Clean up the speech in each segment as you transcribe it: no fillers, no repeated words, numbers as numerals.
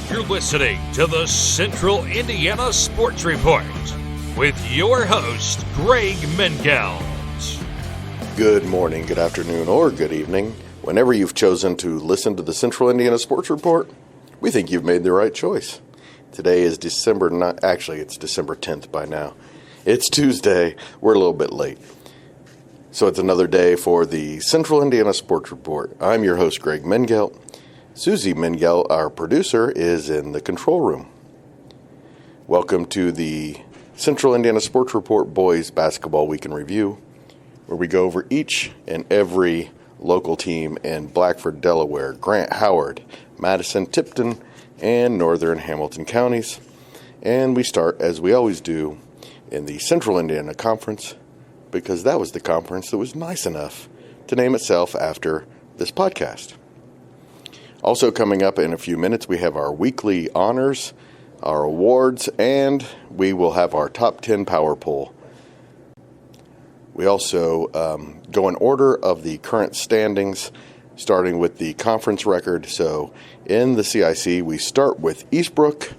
You're listening to the Central Indiana Sports Report with your host, Greg Mengelt. Good morning, good afternoon, or good evening. Whenever you've chosen to listen to the Central Indiana Sports Report, we think you've made the right choice. Today is December 10th by now. It's Tuesday. We're a little bit late. So it's another day for the Central Indiana Sports Report. I'm your host, Greg Mengelt. Susie Mengelt, our producer, is in the control room. Welcome to the Central Indiana Sports Report Boys Basketball Week in Review, where we go over each and every local team in Blackford, Delaware, Grant, Howard, Madison, Tipton, and northern Hamilton counties. And we start, as we always do, in the Central Indiana Conference, because that was the conference that was nice enough to name itself after this podcast. Also coming up in a few minutes, we have our weekly honors, our awards, and we will have our top 10 power poll. We also go in order of the current standings, starting with the conference record. So in the CIC, we start with Eastbrook.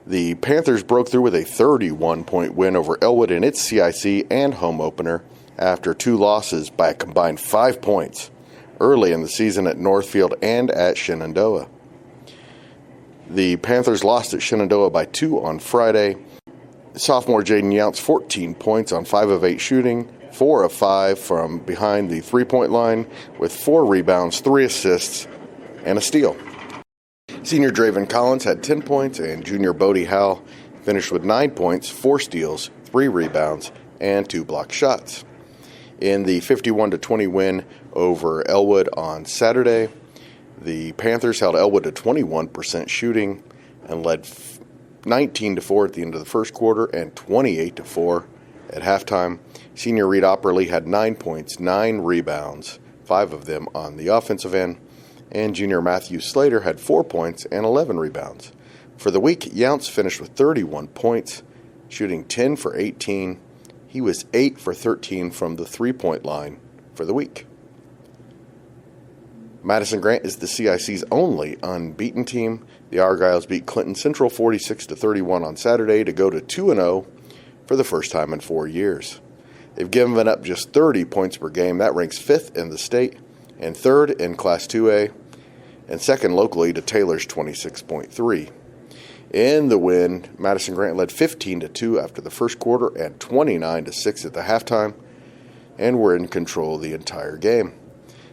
The Panthers broke through with a 31-point win over Elwood in its CIC and home opener after two losses by a combined 5 points early in the season at Northfield and at Shenandoah. The Panthers lost at Shenandoah by 2 on Friday. Sophomore Jaden Younts, 14 points on 5 of 8 shooting, 4 of 5 from behind the three-point line, with 4 rebounds, 3 assists, and a steal. Senior Draven Collins had 10 points, and junior Bodie Howell finished with 9 points, 4 steals, 3 rebounds, and 2 blocked shots. In the 51-20 win over Elwood on Saturday, the Panthers held Elwood to 21% shooting and led 19-4 at the end of the first quarter and 28-4 at halftime. Senior Reed Opperly had 9 points, 9 rebounds, 5 of them on the offensive end, and junior Matthew Slater had 4 points and 11 rebounds. For the week, Younts finished with 31 points, shooting 10 for 18. He was 8 for 13 from the three-point line for the week. Madison Grant is the CIC's only unbeaten team. The Argyles beat Clinton Central 46-31 on Saturday to go to 2-0 for the first time in 4 years. They've given up just 30 points per game. That ranks 5th in the state and 3rd in Class 2A and 2nd locally to Taylor's 26.3. In the win, Madison Grant led 15-2 after the first quarter and 29-6 at the halftime, and were in control the entire game.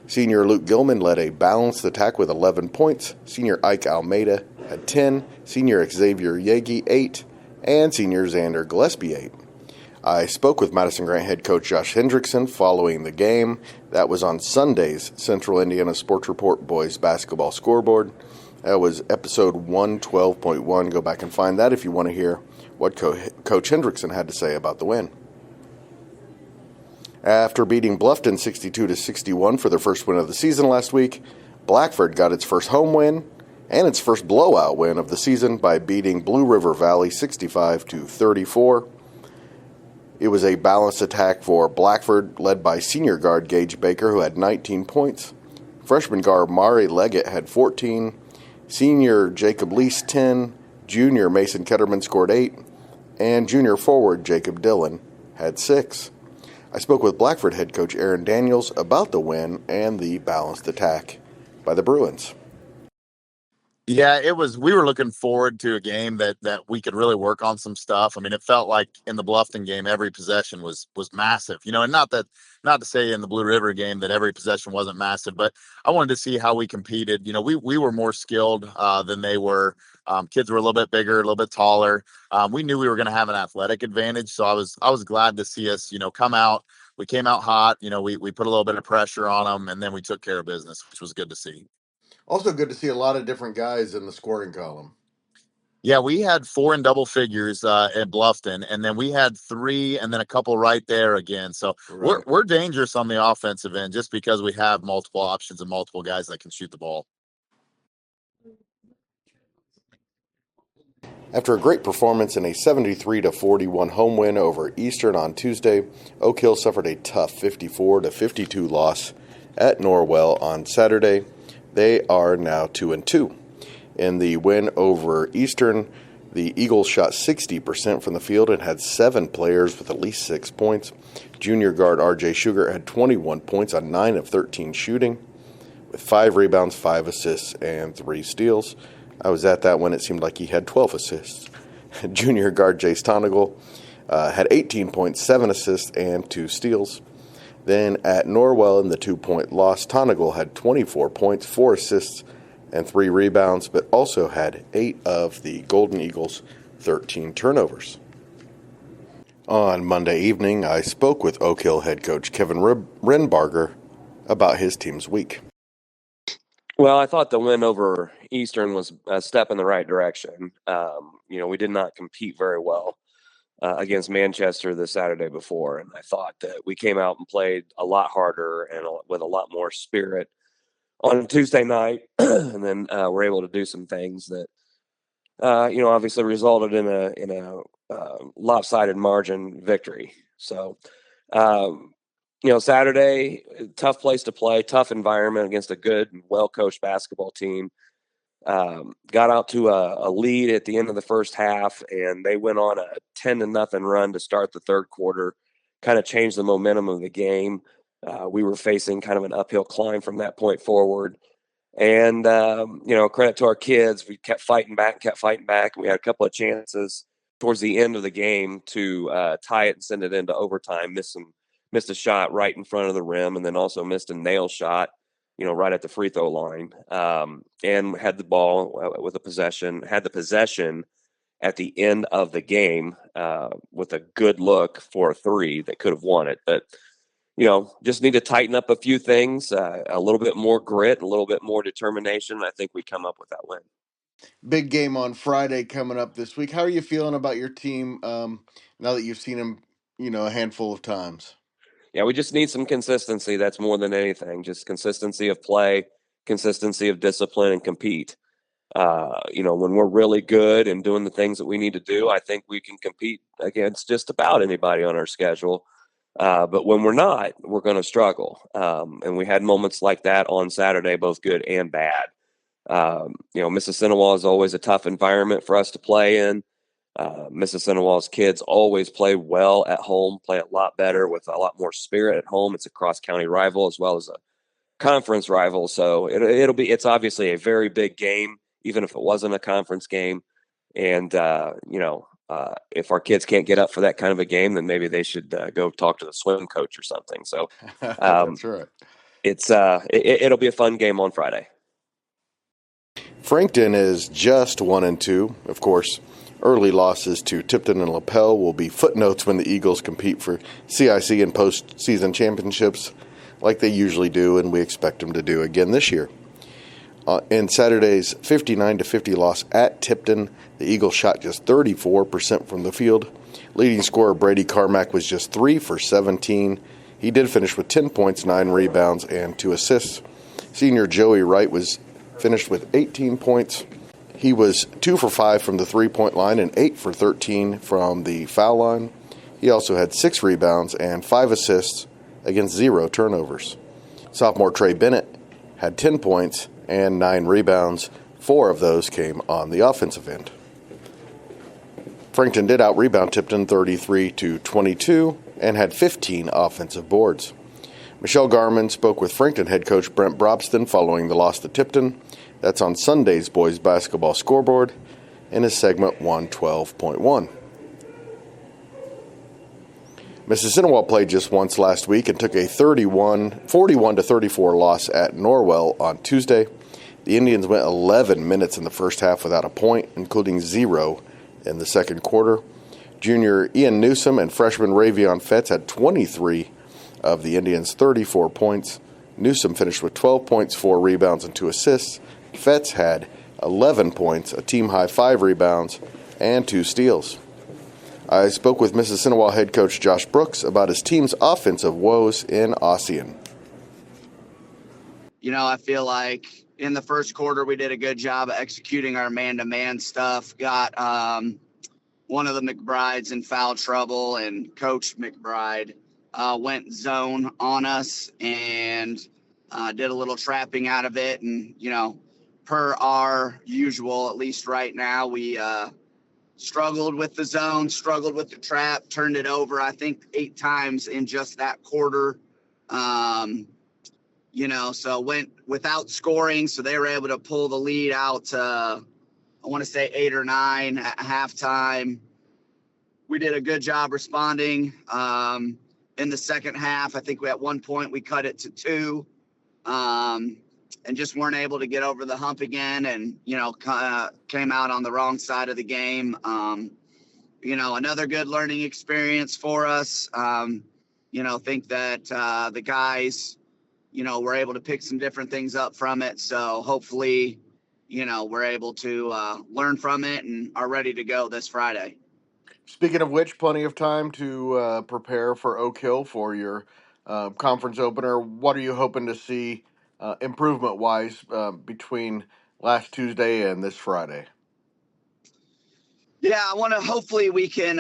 Senior Luke Gilman led a balanced attack with 11 points. Senior Ike Almeida had 10, senior Xavier Yegi 8, and senior Xander Gillespie 8. I spoke with Madison Grant head coach Josh Hendrickson following the game. That was on Sunday's Central Indiana Sports Report Boys Basketball Scoreboard. That was episode 112.1. Go back and find that if you want to hear what Coach Hendrickson had to say about the win. After beating Bluffton 62-61 for their first win of the season last week, Blackford got its first home win and its first blowout win of the season by beating Blue River Valley 65-34. It was a balanced attack for Blackford, led by senior guard Gage Baker, who had 19 points. Freshman guard Mari Leggett had 14. Senior Jacob Lease 10, junior Mason Ketterman scored 8, and junior forward Jacob Dillon had 6. I spoke with Blackford head coach Aaron Daniels about the win and the balanced attack by the Bruins. Yeah, we were looking forward to a game that we could really work on some stuff. I mean, it felt like in the Bluffton game, every possession was massive, and not to say in the Blue River game that every possession wasn't massive, but I wanted to see how we competed. We were more skilled than they were. Kids were a little bit bigger, a little bit taller. We knew we were going to have an athletic advantage. So I was glad to see us, come out. We came out hot, we put a little bit of pressure on them, and then we took care of business, which was good to see. Also good to see a lot of different guys in the scoring column. Yeah, we had 4 in double figures at Bluffton, and then we had 3 and then a couple right there again. So right. We're dangerous on the offensive end just because we have multiple options and multiple guys that can shoot the ball. After a great performance in a 73-41 home win over Eastern on Tuesday, Oak Hill suffered a tough 54-52 loss at Norwell on Saturday. They are now 2-2. In the win over Eastern, the Eagles shot 60% from the field and had 7 players with at least 6 points. Junior guard R.J. Sugar had 21 points on 9 of 13 shooting, with 5 rebounds, 5 assists, and 3 steals. I was at that when it seemed like he had 12 assists. Junior guard Jace Tonigal had 18 points, 7 assists, and 2 steals. Then at Norwell in the 2-point loss, Tonigal had 24 points, 4 assists, and 3 rebounds, but also had 8 of the Golden Eagles' 13 turnovers. On Monday evening, I spoke with Oak Hill head coach Kevin Renbarger about his team's week. Well, I thought the win over Eastern was a step in the right direction. We did not compete very well against Manchester the Saturday before, and I thought that we came out and played a lot harder and with a lot more spirit on Tuesday night, and then we're able to do some things that obviously resulted in a lopsided margin victory. So, Saturday, tough place to play, tough environment against a good, well-coached basketball team. Got out to a lead at the end of the first half, and they went on a 10-0 run to start the third quarter, kind of changed the momentum of the game. We were facing kind of an uphill climb from that point forward. And, credit to our kids. We kept fighting back. We had a couple of chances towards the end of the game to tie it and send it into overtime. Missed a shot right in front of the rim, and then also missed a nail shot, right at the free throw line. And had the ball with a possession, had the possession at the end of the game with a good look for a 3 that could have won it. But just need to tighten up a few things, a little bit more grit, a little bit more determination. I think we come up with that win. Big game on Friday coming up this week. How are you feeling about your team now that you've seen them, a handful of times? Yeah, we just need some consistency. That's more than anything. Just consistency of play, consistency of discipline, and compete. When we're really good and doing the things that we need to do, I think we can compete against just about anybody on our schedule. But when we're not, we're going to struggle. And we had moments like that on Saturday, both good and bad. Mississinewa is always a tough environment for us to play in. Mississinewa's kids always play well at home, play a lot better with a lot more spirit at home. It's a cross-county rival as well as a conference rival. So it's obviously a very big game, even if it wasn't a conference game. And, if our kids can't get up for that kind of a game, then maybe they should go talk to the swim coach or something. So That's right. It'll be a fun game on Friday. Frankton is just 1-2. Of course, early losses to Tipton and Lapel will be footnotes when the Eagles compete for CIC and postseason championships like they usually do, and we expect them to do again this year. In Saturday's 59-50 loss at Tipton, the Eagles shot just 34% from the field. Leading scorer Brady Carmack was just 3 for 17. He did finish with 10 points, 9 rebounds, and 2 assists. Senior Joey Wright was finished with 18 points. He was 2 for 5 from the 3-point line and 8 for 13 from the foul line. He also had 6 rebounds and 5 assists against 0 turnovers. Sophomore Trey Bennett had 10 points and 9 rebounds. 4 of those came on the offensive end. Frankton did out-rebound Tipton 33-22 and had 15 offensive boards. Michelle Garman spoke with Frankton head coach Brent Brobston following the loss to Tipton. That's on Sunday's boys basketball scoreboard in his segment 112.1. Mississinewa played just once last week and took a 41-34 loss at Norwell on Tuesday. The Indians went 11 minutes in the first half without a point, including 0 in the second quarter. Junior Ian Newsom and freshman Ravion Fetz had 23 of the Indians' 34 points. Newsom finished with 12 points, 4 rebounds, and 2 assists. Fetz had 11 points, a team-high 5 rebounds, and 2 steals. I spoke with Mississinewa head coach Josh Brooks about his team's offensive woes in Ossian. I feel like in the first quarter we did a good job of executing our man-to-man stuff. Got one of the McBrides in foul trouble, and Coach McBride went zone on us and did a little trapping out of it. And, per our usual, at least right now. We struggled with the zone, struggled with the trap, turned it over, I think, 8 times in just that quarter. So went without scoring. So they were able to pull the lead out to, I want to say 8 or 9 at halftime. We did a good job responding in the second half. I think at one point we cut it to 2 and just weren't able to get over the hump again, and, came out on the wrong side of the game. Another good learning experience for us. Think that the guys, we're able to pick some different things up from it. So hopefully, we're able to learn from it and are ready to go this Friday. Speaking of which, plenty of time to prepare for Oak Hill for your conference opener. What are you hoping to see improvement-wise between last Tuesday and this Friday? Yeah, I want to, hopefully we can,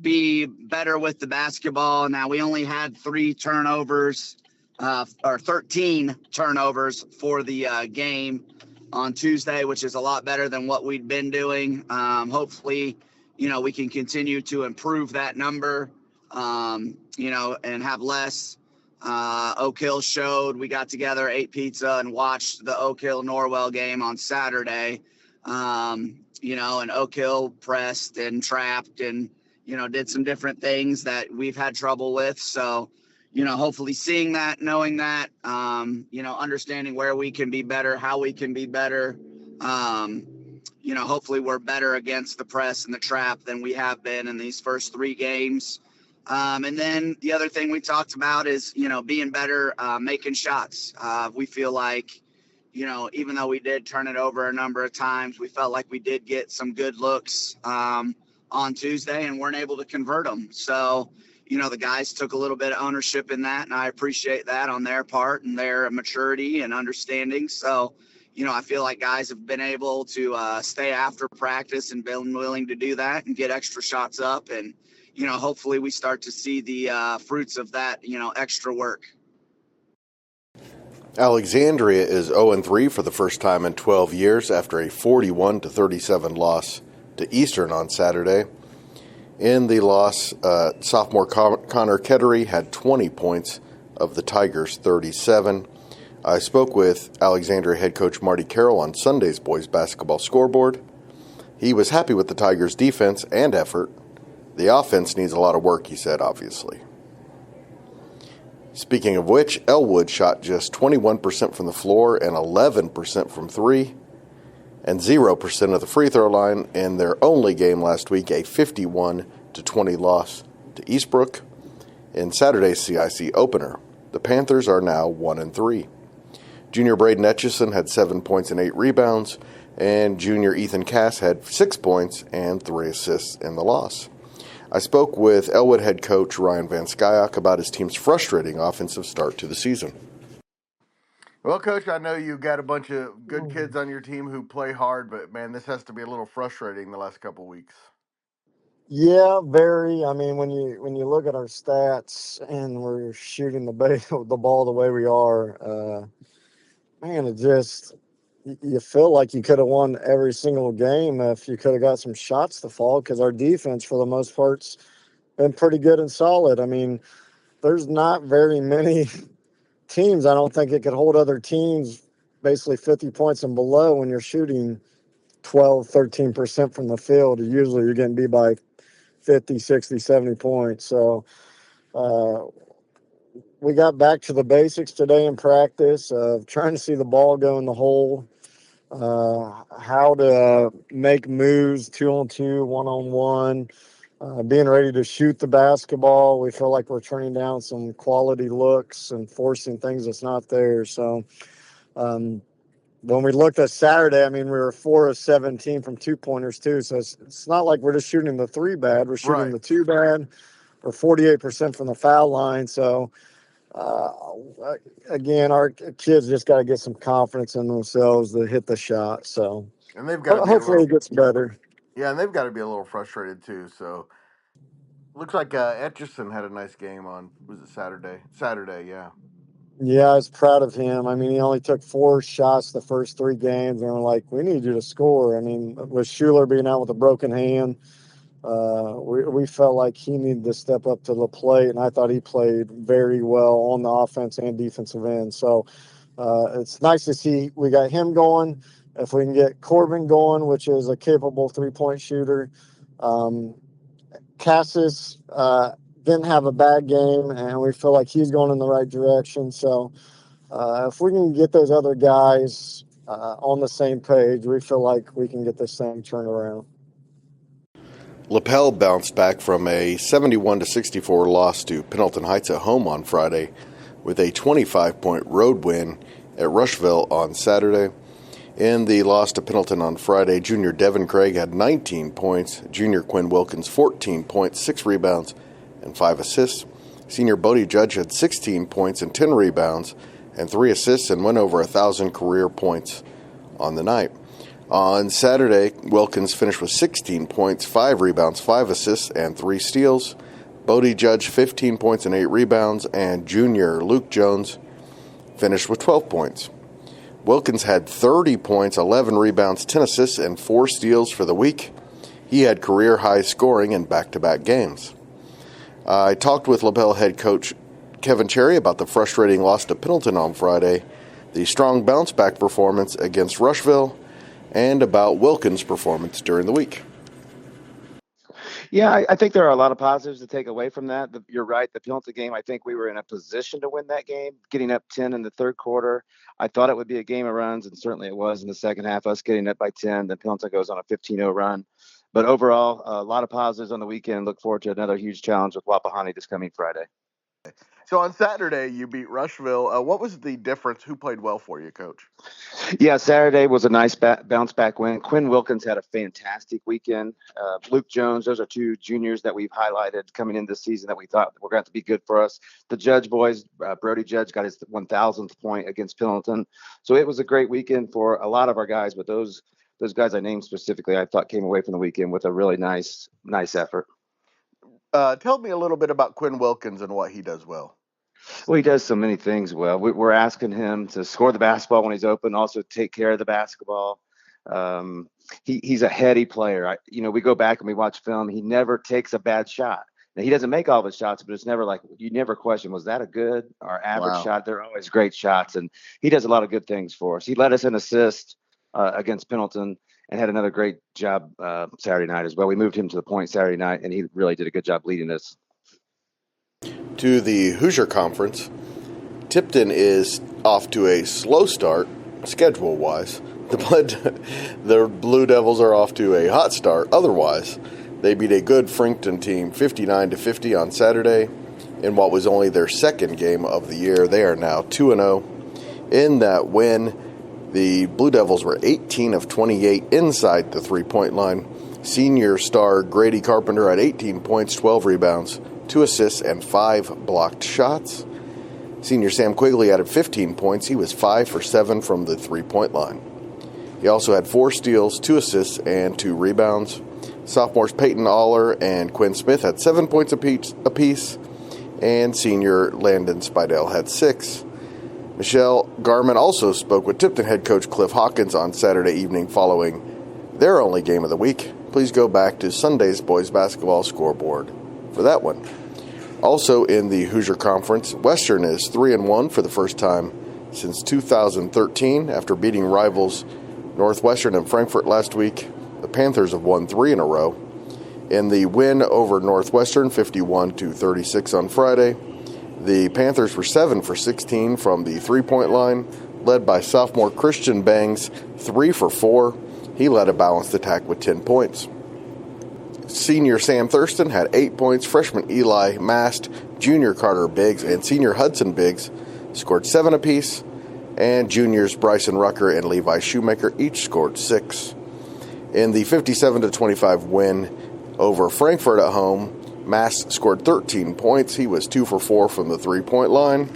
be better with the basketball. Now, we only had 3 turnovers or 13 turnovers for the game on Tuesday, which is a lot better than what we'd been doing. Hopefully, we can continue to improve that number, and have less. Oak Hill showed, we got together, ate pizza, and watched the Oak Hill Norwell game on Saturday. And Oak Hill pressed and trapped and, did some different things that we've had trouble with. So, hopefully seeing that, knowing that, understanding where we can be better, how we can be better. Hopefully we're better against the press and the trap than we have been in these first 3 games. And then the other thing we talked about is, being better, making shots. We feel like, even though we did turn it over a number of times, we felt like we did get some good looks on Tuesday and weren't able to convert them. So, the guys took a little bit of ownership in that, and I appreciate that on their part and their maturity and understanding. So, I feel like guys have been able to stay after practice and been willing to do that and get extra shots up. And, hopefully we start to see the fruits of that, extra work. Alexandria is 0-3 for the first time in 12 years after a 41-37 loss to Eastern on Saturday. In the loss, sophomore Connor Kettery had 20 points of the Tigers' 37. I spoke with Alexandria head coach Marty Carroll on Sunday's boys basketball scoreboard. He was happy with the Tigers' defense and effort. The offense needs a lot of work, he said, obviously. Speaking of which, Elwood shot just 21% from the floor and 11% from 3, and 0% of the free throw line in their only game last week, a 51-20 loss to Eastbrook. In Saturday's CIC opener, the Panthers are now 1-3. Junior Braden Etchison had 7 points and 8 rebounds, and junior Ethan Cass had 6 points and 3 assists in the loss. I spoke with Elwood head coach Ryan Vanskyock about his team's frustrating offensive start to the season. Well, Coach, I know you got a bunch of good kids on your team who play hard, but, man, this has to be a little frustrating the last couple weeks. Yeah, very. I mean, when you look at our stats and we're shooting the ball the way we are, man, you feel like you could have won every single game if you could have got some shots to fall, because our defense, for the most part's been pretty good and solid. I mean, there's not very many teams, I don't think, it could hold other teams basically 50 points and below when you're shooting 12, 13% from the field. Usually you're getting beat by 50, 60, 70 points. So we got back to the basics today in practice of trying to see the ball go in the hole, how to make moves 2-on-2, 1-on-1, being ready to shoot the basketball. We feel like we're turning down some quality looks and forcing things that's not there. So when we looked at Saturday, I mean, we were 4 of 17 from 2-pointers too. So it's not like we're just shooting the 3 bad. We're shooting the 2 bad. We're 48% from the foul line. So again, our kids just got to get some confidence in themselves to hit the shot. So, and they've got hopefully it gets better. Yeah, and they've got to be a little frustrated too. So, looks like Etchison had a nice game on, was it Saturday? Saturday, yeah. Yeah, I was proud of him. I mean, he only took 4 shots the first 3 games, and we're like, we need you to score. I mean, with Schuler being out with a broken hand, we felt like he needed to step up to the plate, and I thought he played very well on the offense and defensive end. So it's nice to see we got him going. If we can get Corbin going, which is a capable 3-point shooter, Cassis didn't have a bad game, and we feel like he's going in the right direction. So if we can get those other guys on the same page, we feel like we can get this thing turned around. Lapel bounced back from a 71-64 loss to Pendleton Heights at home on Friday with a 25-point road win at Rushville on Saturday. In the loss to Pendleton on Friday, junior Devin Craig had 19 points, junior Quinn Wilkins 14 points, 6 rebounds, and 5 assists. Senior Bodie Judge had 16 points and 10 rebounds and 3 assists and went over 1,000 career points on the night. On Saturday, Wilkins finished with 16 points, 5 rebounds, 5 assists, and 3 steals. Bodie Judge 15 points and 8 rebounds, and junior Luke Jones finished with 12 points. Wilkins had 30 points, 11 rebounds, 10 assists, and 4 steals for the week. He had career-high scoring in back-to-back games. I talked with Lapel head coach Kevin Cherry about the frustrating loss to Pendleton on Friday, the strong bounce-back performance against Rushville, and about Wilkins' performance during the week. Yeah, I think there are a lot of positives to take away from that. You're right. The Pendleton game, I think we were in a position to win that game, getting up 10 in the third quarter. I thought it would be a game of runs, and certainly it was in the second half, us getting up by 10. Then Pendleton goes on a 15-0 run. But overall, a lot of positives on the weekend. Look forward to another huge challenge with Wapahani this coming Friday. So on Saturday, you beat Rushville. What was the difference? Who played well for you, Coach? Yeah, Saturday was a nice bounce back win. Quinn Wilkins had a fantastic weekend. Luke Jones, those are 2 juniors that we've highlighted coming in this season that we thought were going to be good for us. The Judge boys, Brody Judge got his 1,000th point against Pendleton. So it was a great weekend for a lot of our guys, but those guys I named specifically, I thought came away from the weekend with a really nice effort. Tell me a little bit about Quinn Wilkins and what he does well. Well, he does so many things well. We're asking him to score the basketball when he's open, also take care of the basketball. He's a heady player. We go back and we watch film. He never takes a bad shot. Now, he doesn't make all of his shots, but it's never like you never question, was that a good or average shot? They're always great shots, and he does a lot of good things for us. He led us in assist against Pendleton and had another great job Saturday night as well. We moved him to the point Saturday night, and he really did a good job leading us. To the Hoosier Conference, Tipton is off to a slow start, schedule-wise. The Blue Devils are off to a hot start otherwise. They beat a good Frankton team 59-50 on Saturday in what was only their second game of the year. They are now 2-0. In that win, the Blue Devils were 18 of 28 inside the three-point line. Senior star Grady Carpenter had 18 points, 12 rebounds, 2 assists, and 5 blocked shots. Senior Sam Quigley added 15 points. He was 5 for 7 from the three-point line. He also had 4 steals, 2 assists, and 2 rebounds. Sophomores Peyton Aller and Quinn Smith had 7 points apiece, and senior Landon Spidell had 6. Michelle Garman also spoke with Tipton head coach Cliff Hawkins on Saturday evening following their only game of the week. Please go back to Sunday's boys basketball scoreboard for that one. Also in the Hoosier Conference, Western is 3-1 for the first time since 2013 after beating rivals Northwestern and Frankfort last week. The Panthers have won 3 in a row. In the win over Northwestern, 51-36 on Friday, the Panthers were 7 for 16 from the three-point line, led by sophomore Christian Bangs, 3 for 4. He led a balanced attack with 10 points. Senior Sam Thurston had 8 points. Freshman Eli Mast, junior Carter Biggs, and senior Hudson Biggs scored 7 apiece. And juniors Bryson Rucker and Levi Shoemaker each scored 6. In the 57-25 win over Frankfort at home, Mast scored 13 points. He was 2 for 4 from the three-point line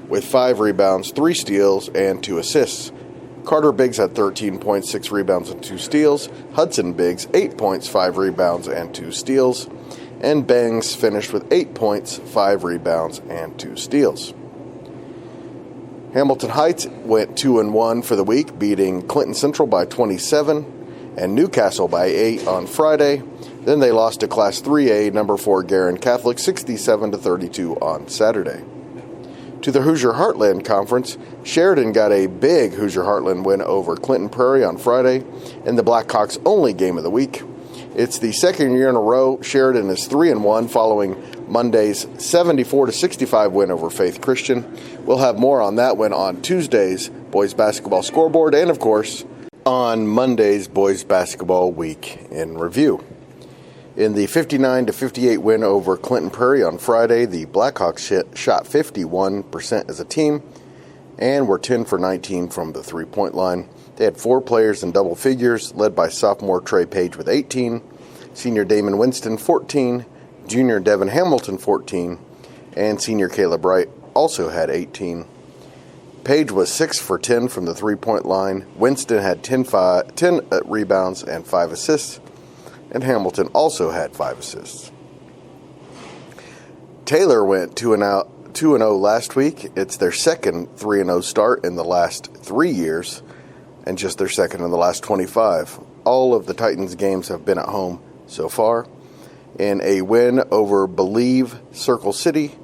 with 5 rebounds, 3 steals, and 2 assists. Carter Biggs had 13 points, 6 rebounds, and 2 steals. Hudson Biggs, 8 points, 5 rebounds, and 2 steals. And Bangs finished with 8 points, 5 rebounds, and 2 steals. Hamilton Heights went 2-1 for the week, beating Clinton Central by 27 and Newcastle by 8 on Friday. Then they lost to Class 3A number 4 Garin Catholic 67-32 on Saturday. To the Hoosier Heartland Conference, Sheridan got a big Hoosier Heartland win over Clinton Prairie on Friday in the Blackhawks' only game of the week. It's the second year in a row Sheridan is 3-1 following Monday's 74-65 win over Faith Christian. We'll have more on that win on Tuesday's boys basketball scoreboard and, of course, on Monday's boys basketball week in review. In the 59-58 win over Clinton Prairie on Friday, the Blackhawks shot 51% as a team and were 10 for 19 from the three-point line. They had 4 players in double figures, led by sophomore Trey Page with 18, senior Damon Winston 14, junior Devin Hamilton 14, and senior Caleb Wright also had 18. Page was 6 for 10 from the three-point line. Winston had 10 rebounds and 5 assists, and Hamilton also had 5 assists. Taylor went 2-0 last week. It's their second 3-0 start in the last 3 years, and just their second in the last 25. All of the Titans games have been at home so far. In a win over Believe Circle City,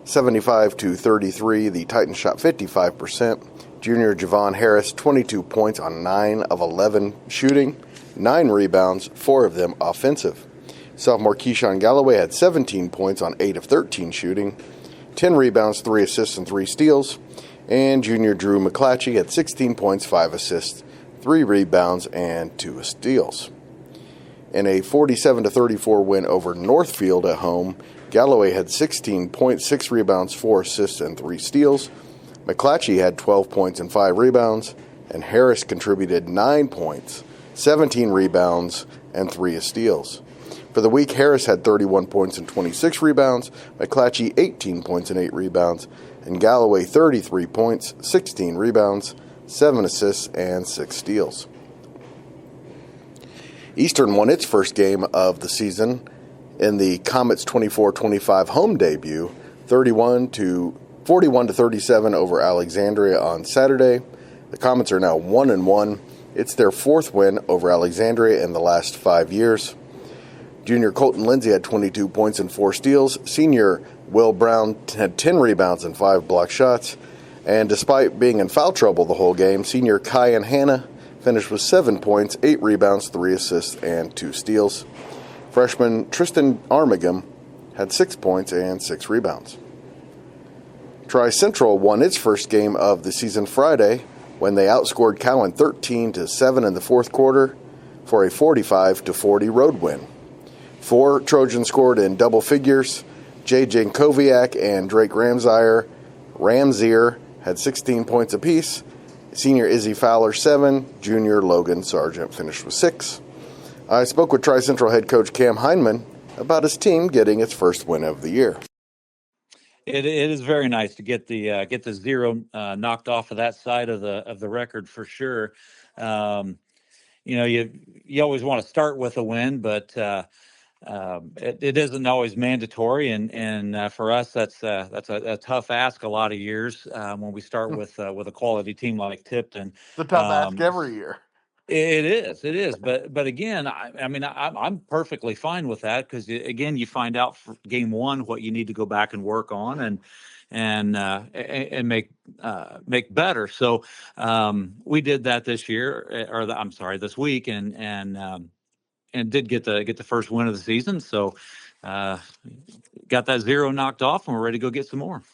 75-33, the Titans shot 55%. Junior Javon Harris, 22 points on 9 of 11 shooting, 9 rebounds, 4 of them offensive. Sophomore Keyshawn Galloway had 17 points on 8 of 13 shooting, 10 rebounds, 3 assists, and 3 steals. And junior Drew McClatchy had 16 points, 5 assists, 3 rebounds, and 2 steals. In a 47-34 win over Northfield at home, Galloway had 16 points, 6 rebounds, 4 assists, and 3 steals. McClatchy had 12 points and 5 rebounds, and Harris contributed 9 points, 17 rebounds, and 3 steals. For the week, Harris had 31 points and 26 rebounds, McClatchy 18 points and 8 rebounds, and Galloway 33 points, 16 rebounds, 7 assists, and 6 steals. Eastern won its first game of the season in the Comets 24-25 home debut, 41-37 over Alexandria on Saturday. The Comets are now 1-1. It's their 4th win over Alexandria in the last 5 years. Junior Colton Lindsay had 22 points and 4 steals. Senior Will Brown had 10 rebounds and 5 block shots. And despite being in foul trouble the whole game, senior Kyan Hanna finished with 7 points, 8 rebounds, 3 assists, and 2 steals. Freshman Tristan Armigam had 6 points and 6 rebounds. Tri-Central won its first game of the season Friday when they outscored Cowan 13-7 in the fourth quarter for a 45-40 road win. 4 Trojans scored in double figures. J. Jankowiak and Drake Ramsier had 16 points apiece. Senior Izzy Fowler, 7. Junior Logan Sargent finished with 6. I spoke with Tri-Central head coach Cam Hindman about his team getting its first win of the year. It is very nice to get the zero knocked off of that side of the record for sure. You always want to start with a win, but it isn't always mandatory, and for us that's a tough ask a lot of years when we start with a quality team like Tipton. It's a tough ask every year. It is, but again, I'm perfectly fine with that because again, you find out for game 1 what you need to go back and work on and make better. So we did that this year, this week, and did get the first win of the season. So got that zero knocked off, and we're ready to go get some more.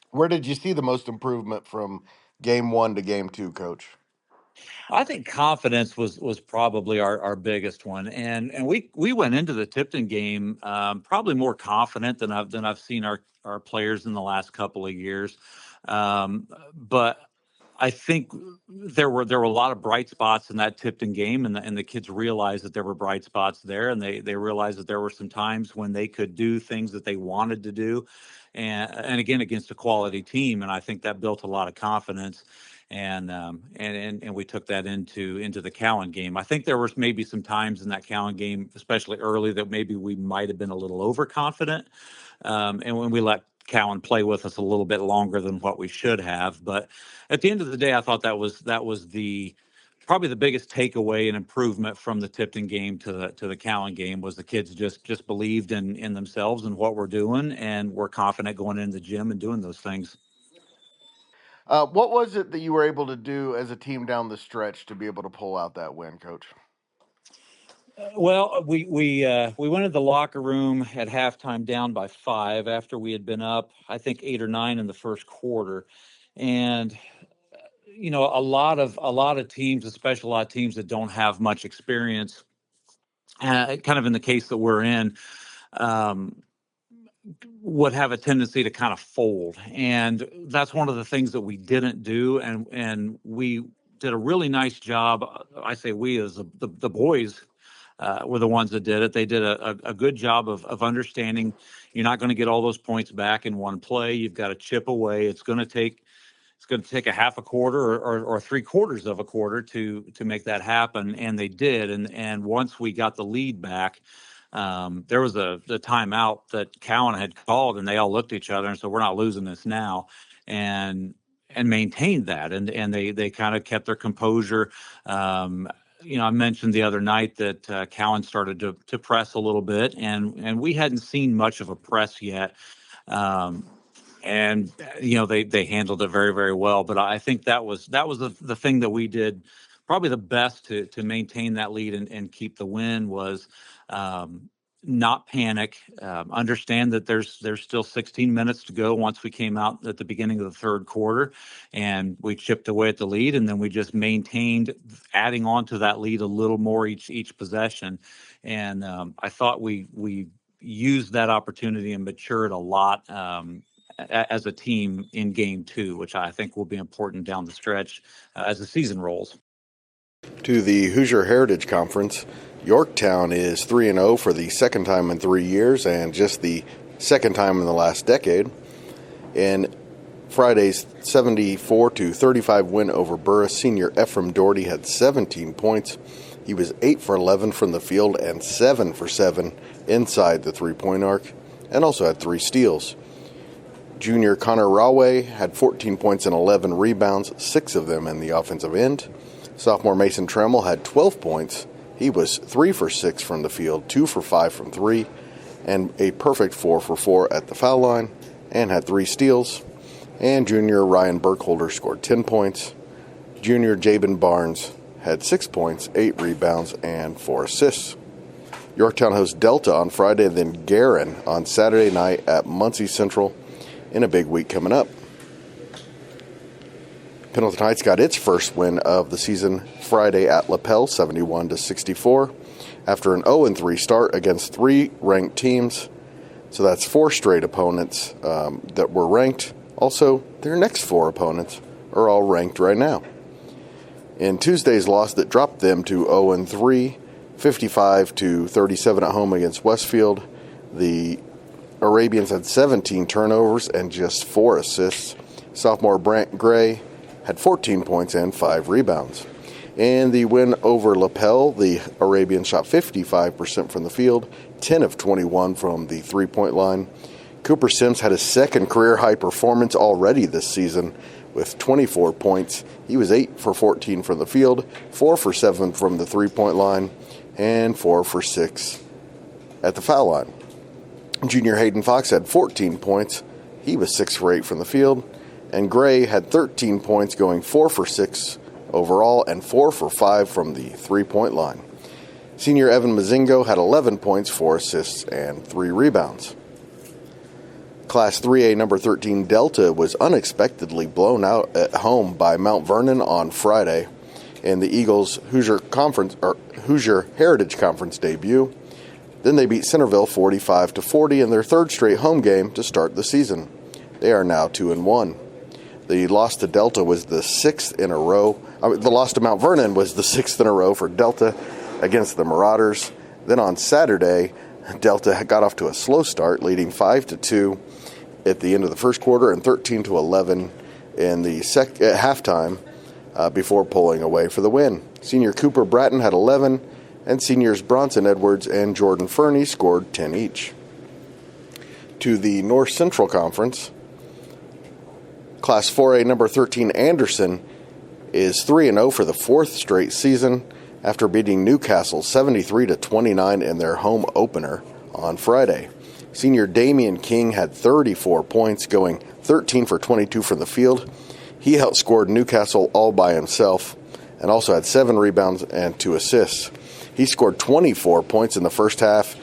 Where did you see the most improvement from game 1 to game 2, Coach? I think confidence was probably our biggest one, and we went into the Tipton game probably more confident than I've seen our players in the last couple of years, but I think there were a lot of bright spots in that Tipton game, and the kids realized that there were bright spots there, and they realized that there were some times when they could do things that they wanted to do, and again against a quality team, and I think that built a lot of confidence. And we took that into the Cowan game. I think there was maybe some times in that Cowan game, especially early, that maybe we might have been a little overconfident. And when we let Cowan play with us a little bit longer than what we should have. But at the end of the day, I thought that was probably the biggest takeaway and improvement from the Tipton game to the Cowan game was the kids just believed in themselves and what we're doing, and we're confident going into the gym and doing those things. What was it that you were able to do as a team down the stretch to be able to pull out that win, Coach? Well, we went into the locker room at halftime down by 5 after we had been up, I think 8 or 9 in the first quarter, and a lot of teams, especially a lot of teams that don't have much experience, kind of in the case that we're in, would have a tendency to kind of fold, and that's one of the things that we didn't do, and we did a really nice job. I say we as the boys. Were the ones that did it. They did a good job of understanding you're not going to get all those points back in one play. You've got to chip away. It's going to take a half a quarter or 3/4 of a quarter to make that happen, and they did. And once we got the lead back, there was the timeout that Cowan had called, and they all looked at each other and said, "We're not losing this now," and maintained that, and they kind of kept their composure. I mentioned the other night that Cowan started to press a little bit, and we hadn't seen much of a press yet. And they handled it very, very well. But I think that was the thing that we did probably the best to maintain that lead and keep the win was not panic, understand that there's still 16 minutes to go once we came out at the beginning of the third quarter, and we chipped away at the lead, and then we just maintained adding on to that lead a little more each possession. And I thought we used that opportunity and matured a lot as a team in game 2, which I think will be important down the stretch as the season rolls. To the Hoosier Heritage Conference, Yorktown is 3-0 for the second time in 3 years and just the second time in the last decade. In Friday's 74-35 win over Burris, senior Ephraim Doherty had 17 points. He was 8 for 11 from the field and 7 for 7 inside the three-point arc, and also had 3 steals. Junior Connor Raway had 14 points and 11 rebounds, 6 of them in the offensive end. Sophomore Mason Tremmel had 12 points. He was 3 for 6 from the field, 2 for 5 from 3, and a perfect 4 for 4 at the foul line, and had 3 steals. And junior Ryan Burkholder scored 10 points. Junior Jabin Barnes had 6 points, 8 rebounds, and 4 assists. Yorktown hosts Delta on Friday, then Guerin on Saturday night at Muncie Central in a big week coming up. Pendleton Heights got its first win of the season Friday at Lapel, 71-64, after an 0-3 start against 3 ranked teams. So that's 4 straight opponents that were ranked. Also, their next 4 opponents are all ranked right now. In Tuesday's loss that dropped them to 0-3, 55-37 at home against Westfield, the Arabians had 17 turnovers and just 4 assists. Sophomore Brant Gray had 14 points and 5 rebounds. In the win over Lapel, the Arabians shot 55% from the field, 10 of 21 from the three-point line. Cooper Sims had his second career-high performance already this season with 24 points. He was 8 for 14 from the field, 4 for 7 from the three-point line, and 4 for 6 at the foul line. Junior Hayden Fox had 14 points. He was 6 for 8 from the field. And Gray had 13 points, going 4 for 6 overall and 4 for 5 from the three-point line. Senior Evan Mazingo had 11 points, 4 assists, and 3 rebounds. Class 3A number 13 Delta was unexpectedly blown out at home by Mount Vernon on Friday in the Eagles Hoosier Heritage Conference debut. Then they beat Centerville 45-40 in their third straight home game to start the season. They are now 2-1. The loss to Delta was the 6th in a row. The loss to Mount Vernon was the 6th in a row for Delta against the Marauders. Then on Saturday, Delta got off to a slow start, leading 5-2 at the end of the first quarter and 13-11 in the at halftime before pulling away for the win. Senior Cooper Bratton had 11, and seniors Bronson Edwards and Jordan Fernie scored 10 each. To the North Central Conference, Class 4A number 13 Anderson is 3-0 for the fourth straight season after beating Newcastle 73-29 in their home opener on Friday. Senior Damian King had 34 points, going 13 for 22 from the field. He outscored Newcastle all by himself and also had 7 rebounds and 2 assists. He scored 24 points in the first half,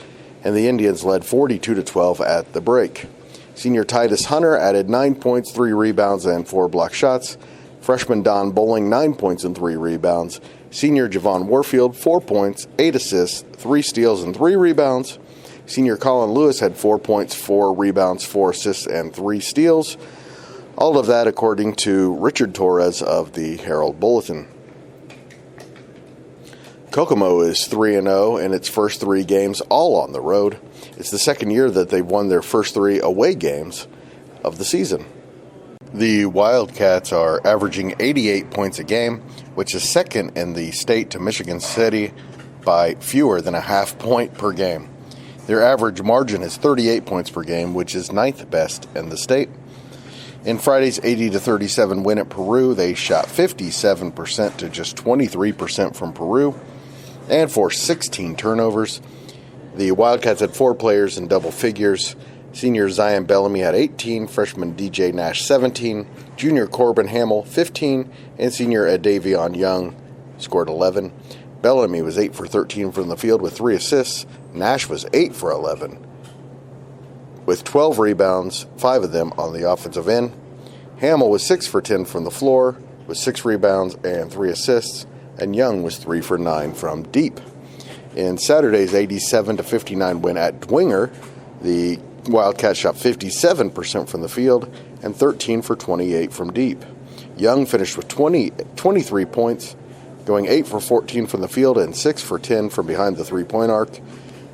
and the Indians led 42-12 at the break. Senior Titus Hunter added 9 points, 3 rebounds, and 4 block shots. Freshman Don Bowling, 9 points and 3 rebounds. Senior Javon Warfield, 4 points, 8 assists, 3 steals, and 3 rebounds. Senior Colin Lewis had 4 points, 4 rebounds, 4 assists, and 3 steals. All of that according to Richard Torres of the Herald Bulletin. Kokomo is 3-0 in its first 3 games, all on the road. It's the second year that they've won their first 3 away games of the season. The Wildcats are averaging 88 points a game, which is second in the state to Michigan City by fewer than a half point per game. Their average margin is 38 points per game, which is 9th best in the state. In Friday's 80-37 win at Peru, they shot 57% to just 23% from Peru and forced 16 turnovers. The Wildcats had 4 players in double figures. Senior Zion Bellamy had 18, freshman DJ Nash 17, junior Corbin Hamill 15, and senior Adavion Young scored 11. Bellamy was 8 for 13 from the field with 3 assists. Nash was 8 for 11 with 12 rebounds, 5 of them on the offensive end. Hamill was 6 for 10 from the floor with 6 rebounds and 3 assists, and Young was 3 for 9 from deep. In Saturday's 87-59 win at Dwenger, the Wildcats shot 57% from the field and 13 for 28 from deep. Young finished with 23 points, going 8 for 14 from the field and 6 for 10 from behind the three-point arc,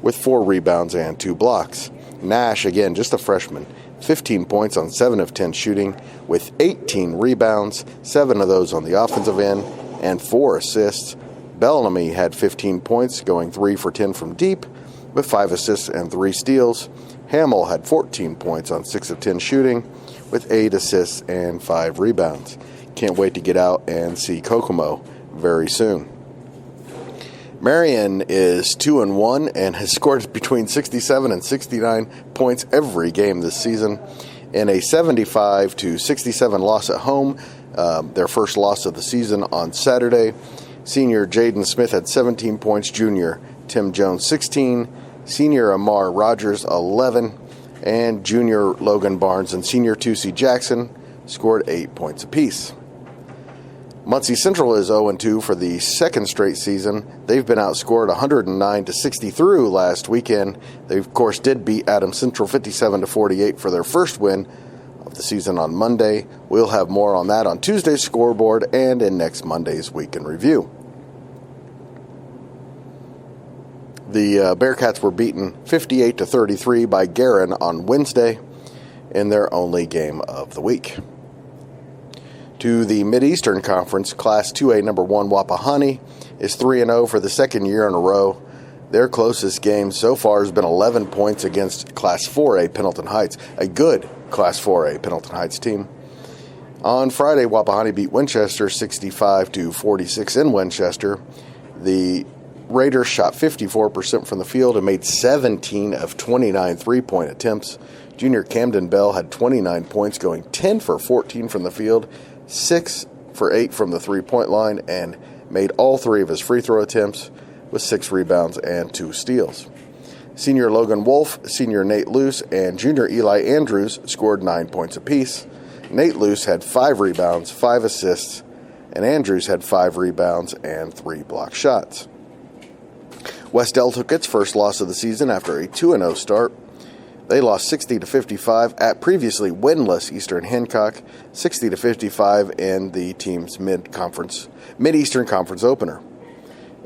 with 4 rebounds and 2 blocks. Nash, again, just a freshman, 15 points on 7 of 10 shooting, with 18 rebounds, 7 of those on the offensive end, and 4 assists. Bellamy had 15 points, going 3 for 10 from deep, with 5 assists and 3 steals. Hamill had 14 points on 6 of 10 shooting, with 8 assists and 5 rebounds. Can't wait to get out and see Kokomo very soon. Marion is 2-1 and has scored between 67 and 69 points every game this season. In a 75-67 loss at home, their first loss of the season on Saturday, senior Jaden Smith had 17 points, junior Tim Jones 16, senior Amar Rogers 11, and junior Logan Barnes and senior Tusi Jackson scored 8 points apiece. Muncie Central is 0-2 for the second straight season. They've been outscored 109-60 through last weekend. They, of course, did beat Adams Central 57-48 for their first win of the season on Monday. We'll have more on that on Tuesday's scoreboard and in next Monday's Week in Review. The Bearcats were beaten 58-33 by Guerin on Wednesday in their only game of the week. To the Mid-Eastern Conference, Class 2A number 1 Wapahani is 3-0 for the second year in a row. Their closest game so far has been 11 points against Class 4A Pendleton Heights, a good Class 4A Pendleton Heights team. On Friday, Wapahani beat Winchester 65-46 in Winchester. The Raiders shot 54% from the field and made 17 of 29 three-point attempts. Junior Camden Bell had 29 points, going 10 for 14 from the field, 6 for 8 from the three-point line, and made all 3 of his free throw attempts with 6 rebounds and 2 steals. Senior Logan Wolf, senior Nate Luce, and junior Eli Andrews scored 9 points apiece. Nate Luce had 5 rebounds, 5 assists, and Andrews had 5 rebounds and 3 block shots. Westdell took its first loss of the season after a 2-0 start. They lost 60-55 at previously winless Eastern Hancock, 60-55 in the team's Mid-Eastern Conference opener.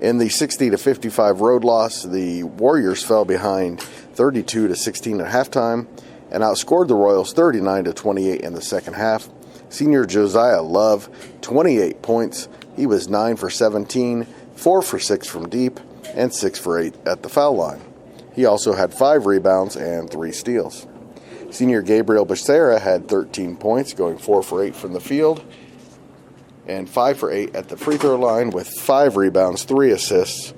In the 60-55 road loss, the Warriors fell behind 32-16 at halftime and outscored the Royals 39-28 in the second half. Senior Josiah Love, 28 points. He was 9 for 17, 4 for 6 from deep, and 6 for 8 at the foul line. He also had 5 rebounds and 3 steals. Senior Gabriel Becerra had 13 points, going 4 for 8 from the field, and 5 for 8 at the free throw line with 5 rebounds, 3 assists.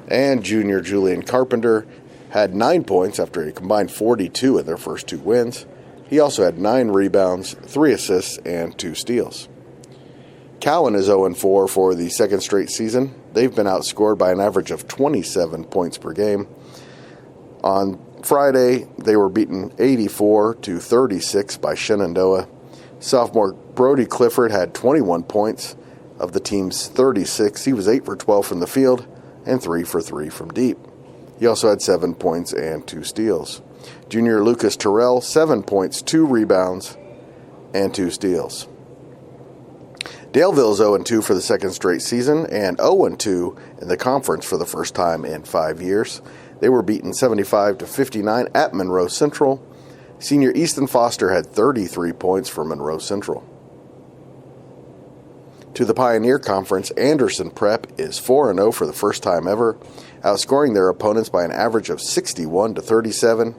And junior Julian Carpenter had 9 points after a combined 42 in their first 2 wins. He also had 9 rebounds, 3 assists, and 2 steals. Cowan is 0-4 for the second straight season. They've been outscored by an average of 27 points per game. On Friday, they were beaten 84-36 by Shenandoah. Sophomore Brody Clifford had 21 points of the team's 36. He was 8 for 12 from the field and 3 for 3 from deep. He also had 7 points and 2 steals. Junior Lucas Terrell, 7 points, 2 rebounds, and 2 steals. Daleville's 0-2 for the second straight season and 0-2 in the conference for the first time in 5 years. They were beaten 75-59 at Monroe Central. Senior Easton Foster had 33 points for Monroe Central. To the Pioneer Conference, Anderson Prep is 4-0 for the first time ever, outscoring their opponents by an average of 61-37.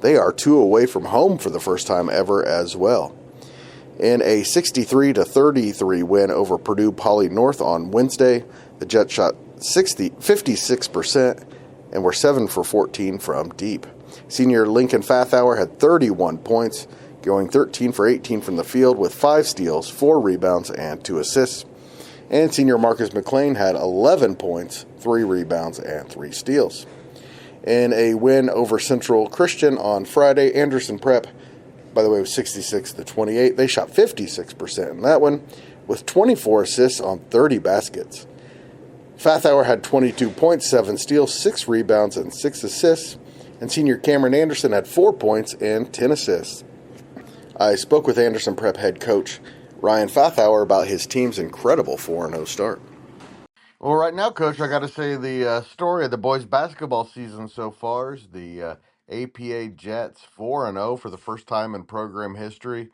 They are 2 away from home for the first time ever as well. In a 63-33 win over Purdue Poly North on Wednesday, the Jets shot 56% and were 7 for 14 from deep. Senior Lincoln Fathauer had 31 points, going 13 for 18 from the field with 5 steals, 4 rebounds, and 2 assists. And senior Marcus McLean had 11 points, 3 rebounds, and 3 steals. In a win over Central Christian on Friday, Anderson Prep, by the way, was 66-28. They shot 56% in that one, with 24 assists on 30 baskets. Fathauer had 22 points, 7 steals, 6 rebounds, and 6 assists. And senior Cameron Anderson had 4 points and 10 assists. I spoke with Anderson Prep head coach Ryan Fathauer about his team's incredible 4-0 start. Well, right now, Coach, I got to say the story of the boys' basketball season so far is the APA Jets 4-0 for the first time in program history.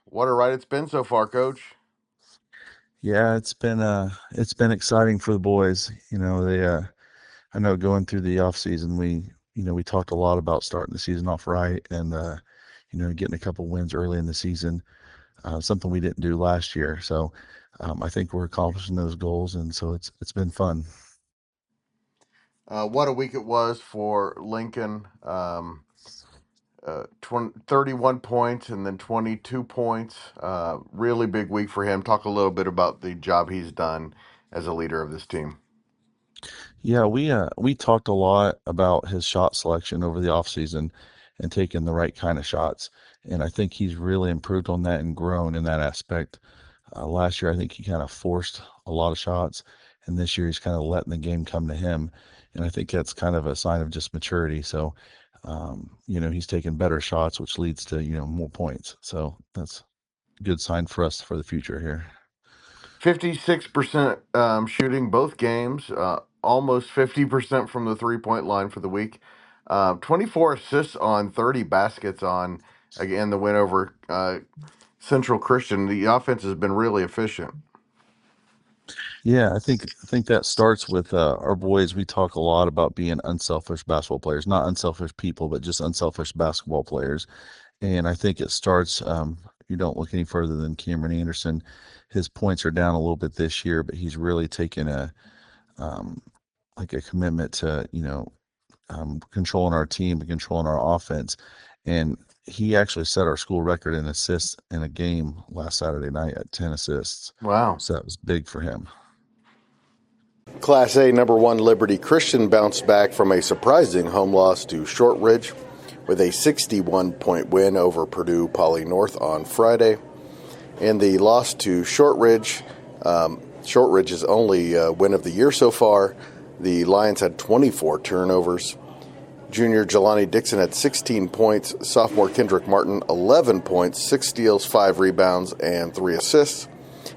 What a ride it's been so far, Coach. Yeah, it's been exciting for the boys. You know, I know going through the off season, we talked a lot about starting the season off right and getting a couple wins early in the season, something we didn't do last year. So I think we're accomplishing those goals, and so it's been fun. What a week it was for Lincoln. 31 points and then 22 points. Really big week for him. Talk a little bit about the job he's done as a leader of this team. Yeah, we talked a lot about his shot selection over the offseason and taking the right kind of shots. And I think he's really improved on that and grown in that aspect. Last year, I think he kind of forced a lot of shots, and this year he's kind of letting the game come to him. And I think that's kind of a sign of just maturity. So, he's taking better shots, which leads to, more points. So that's a good sign for us for the future here. 56% shooting both games, almost 50% from the three-point line for the week. 24 assists on 30 baskets on, again, the win over Central Christian. The offense has been really efficient. Yeah, I think that starts with our boys. We talk a lot about being unselfish basketball players, not unselfish people, but just unselfish basketball players. And I think it starts, you don't look any further than Cameron Anderson. His points are down a little bit this year, but he's really taken a commitment to, controlling our team and controlling our offense. And he actually set our school record in assists in a game last Saturday night at 10 assists. Wow. So that was big for him. Class A number 1 Liberty Christian bounced back from a surprising home loss to Shortridge with a 61-point win over Purdue Poly North on Friday. In the loss to Shortridge, Shortridge's only win of the year so far, the Lions had 24 turnovers. Junior Jelani Dixon had 16 points. Sophomore Kendrick Martin, 11 points, 6 steals, 5 rebounds, and 3 assists.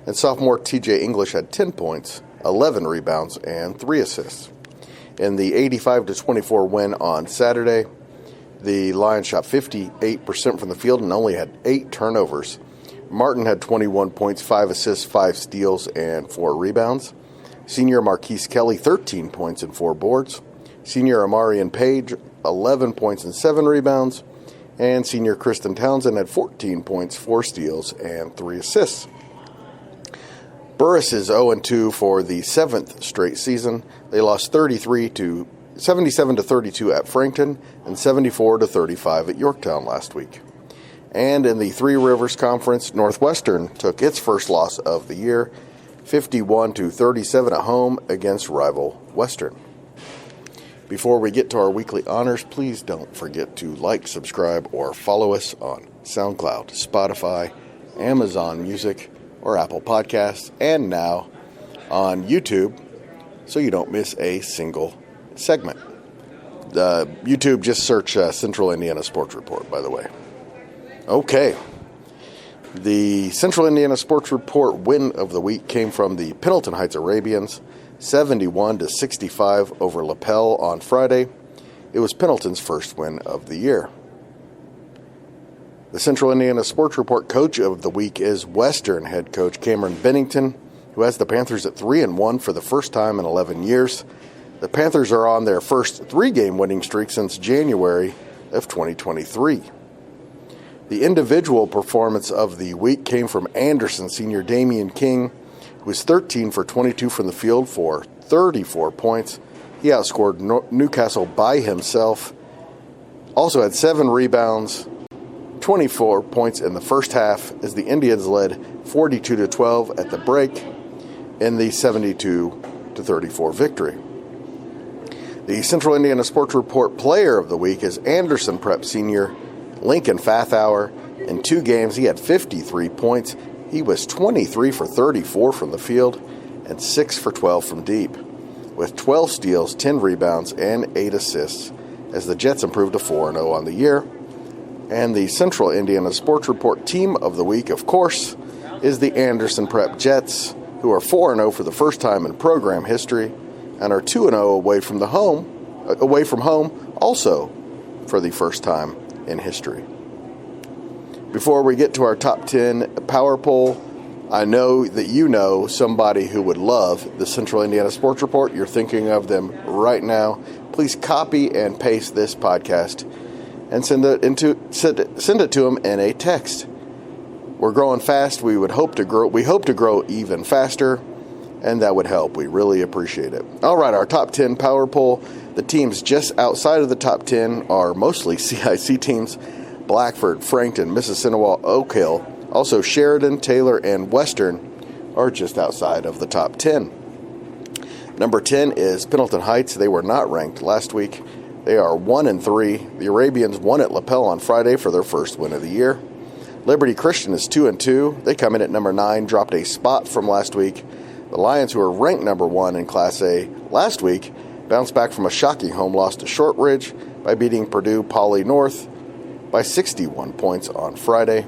And sophomore TJ English had 10 points, 11 rebounds, and 3 assists. In the 85-24 win on Saturday, the Lions shot 58% from the field and only had 8 turnovers. Martin had 21 points, 5 assists, 5 steals, and 4 rebounds. Senior Marquise Kelly, 13 points and 4 boards. Senior Amarian Page, 11 points and 7 rebounds. And senior Kristen Townsend had 14 points, 4 steals, and 3 assists. Burris is 0-2 for the 7th straight season. They lost 77-32 at Frankton and 74-35 at Yorktown last week. And in the Three Rivers Conference, Northwestern took its first loss of the year, 51-37 at home against rival Western. Before we get to our weekly honors, please don't forget to like, subscribe, or follow us on SoundCloud, Spotify, Amazon Music, or Apple Podcasts, and now on YouTube, so you don't miss a single segment. YouTube, just search Central Indiana Sports Report, by the way. Okay. The Central Indiana Sports Report win of the week came from the Pendleton Heights Arabians, 71-65 over Lapel on Friday. It was Pendleton's first win of the year. The Central Indiana Sports Report coach of the week is Western head coach Cameron Bennington, who has the Panthers at 3-1 for the first time in 11 years. The Panthers are on their first 3-game winning streak since January of 2023. The individual performance of the week came from Anderson senior Damian King, who was 13 for 22 from the field for 34 points. He outscored Newcastle by himself. Also had 7 rebounds, 24 points in the first half as the Indians led 42-12 at the break in the 72-34 victory. The Central Indiana Sports Report player of the week is Anderson Prep senior Lincoln Fathauer. In 2 games, he had 53 points. He was 23 for 34 from the field and 6 for 12 from deep, with 12 steals, 10 rebounds, and 8 assists as the Jets improved to 4-0 on the year. And the Central Indiana Sports Report team of the week, of course, is the Anderson Prep Jets, who are 4-0 for the first time in program history and are 2-0 away from home, also for the first time in history. Before we get to our top 10 power poll, I know that you know somebody who would love the Central Indiana Sports Report. You're thinking of them right now. Please copy and paste this podcast and send it to them in a text. We're growing fast. We hope to grow even faster, and that would help. We really appreciate it. All right, our top 10 power poll. The teams just outside of the top 10 are mostly CIC teams: Blackford, Frankton, Mississinewa, Oak Hill. Also, Sheridan, Taylor, and Western are just outside of the top 10. Number 10 is Pendleton Heights. They were not ranked last week. They are 1-3. The Arabians won at Lapel on Friday for their first win of the year. Liberty Christian is 2-2. They come in at number 9, dropped a spot from last week. The Lions, who were ranked number 1 in Class A last week, bounced back from a shocking home loss to Shortridge by beating Purdue Poly North by 61 points on Friday.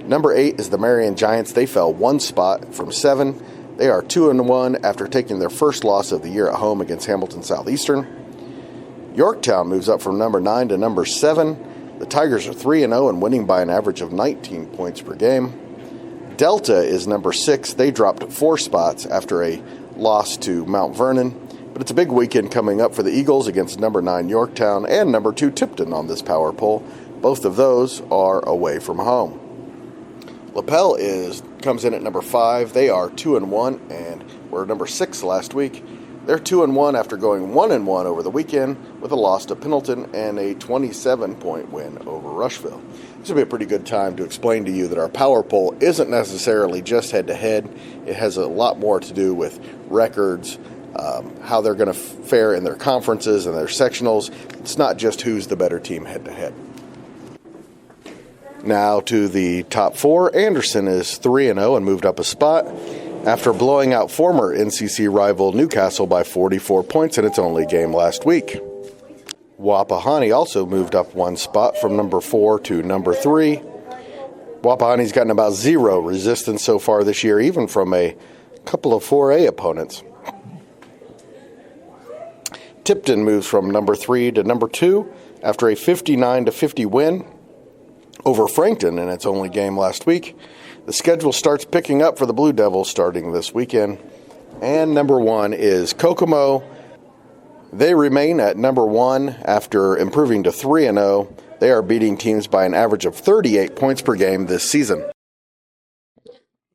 Number 8 is the Marion Giants. They fell 1 spot from 7. They are 2-1 after taking their first loss of the year at home against Hamilton Southeastern. Yorktown moves up from number 9 to number 7. The Tigers are 3-0 and winning by an average of 19 points per game. Delta is number 6. They dropped 4 spots after a loss to Mount Vernon. But it's a big weekend coming up for the Eagles against number 9 Yorktown and number 2 Tipton on this power poll. Both of those are away from home. Lapel comes in at number 5. They are 2-1 and were number 6 last week. They're 2-1 after going 1-1 over the weekend with a loss to Pendleton and a 27-point win over Rushville. This will be a pretty good time to explain to you that our power poll isn't necessarily just head-to-head. It has a lot more to do with records, how they're going to fare in their conferences and their sectionals. It's not just who's the better team head-to-head. Now to the top 4. Anderson is 3-0 and moved up a spot after blowing out former NCC rival Newcastle by 44 points in its only game last week. Wapahani also moved up 1 spot from number 4 to number 3. Wapahani's gotten about 0 resistance so far this year, even from a couple of 4A opponents. Tipton moves from number 3 to number 2 after a 59-50 win over Frankton in its only game last week. The schedule starts picking up for the Blue Devils starting this weekend. And number 1 is Kokomo. They remain at number 1 after improving to 3-0 They are beating teams by an average of 38 points per game this season.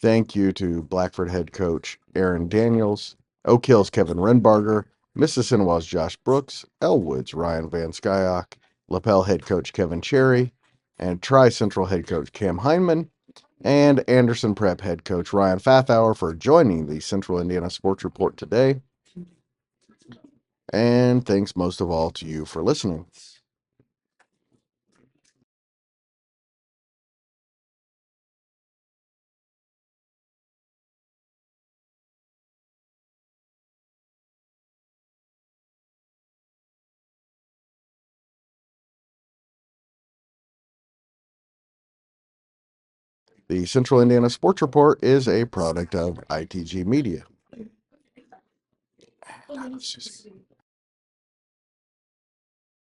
Thank you to Blackford head coach Aaron Daniels, Oak Hill's Kevin Renbarger, Mississinewa's Josh Brooks, Elwood's Ryan Vanskyock, Lapel head coach Kevin Cherry, and Tri-Central head coach Cam Hindman, and Anderson Prep head coach Ryan Fathauer for joining the Central Indiana Sports Report today. And thanks most of all to you for listening. The Central Indiana Sports Report is a product of ITG Media.